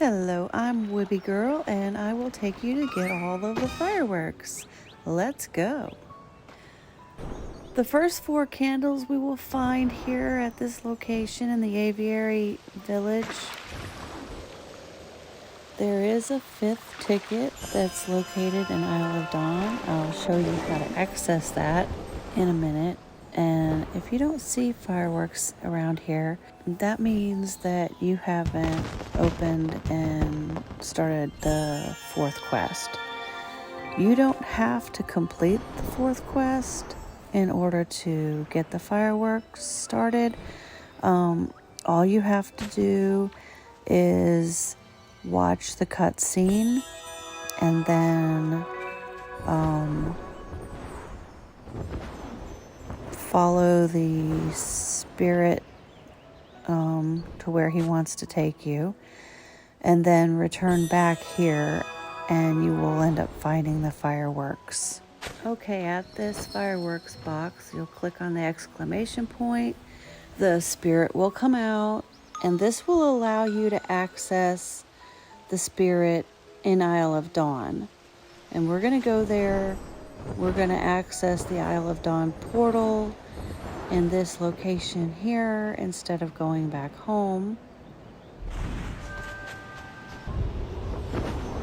Hello, I'm WoobieGirl, and I will take you to get all of the fireworks. Let's go. The first 4 candles we will find here at this location in the aviary village. There is a 5th ticket that's located in Isle of Dawn. I'll show you how to access that in a minute. And if you don't see fireworks around here, that means that you haven't opened and started the 4th quest. You don't have to complete the 4th quest in order to get the fireworks started. All you have to do is watch the cutscene and then follow the spirit to where he wants to take you, and then return back here and you will end up finding the fireworks. Okay, at this fireworks box, you'll click on the exclamation point. The spirit will come out, and this will allow you to access the spirit in Isle of Dawn. And we're going to go there. We're going to access the Isle of Dawn portal in this location here instead of going back home.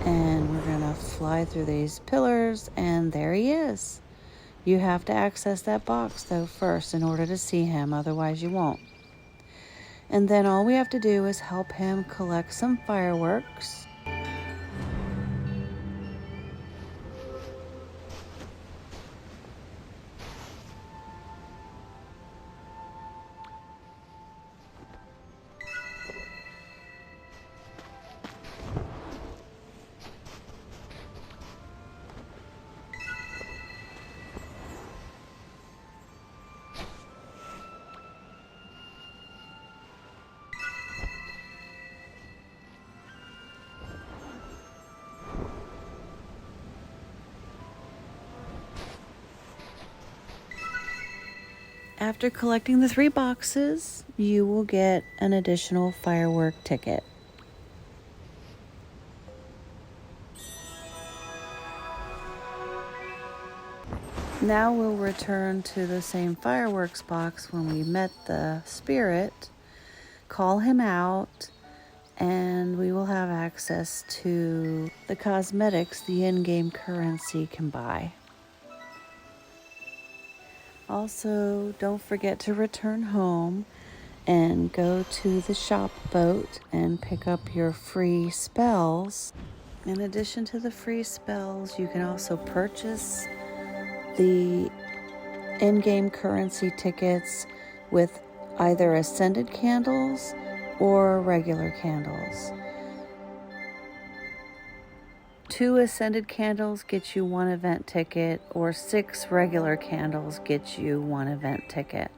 And we're going to fly through these pillars, and there he is. You have to access that box though first in order to see him, otherwise you won't. And then all we have to do is help him collect some fireworks. After collecting the 3 boxes, you will get an additional firework ticket. Now we'll return to the same fireworks box when we met the spirit, call him out, and we will have access to the cosmetics the in-game currency can buy. Also, don't forget to return home and go to the shop boat and pick up your free spells. In addition to the free spells, you can also purchase the in-game currency tickets with either ascended candles or regular candles. 2 ascended candles get you 1 event ticket, or 6 regular candles get you 1 event ticket.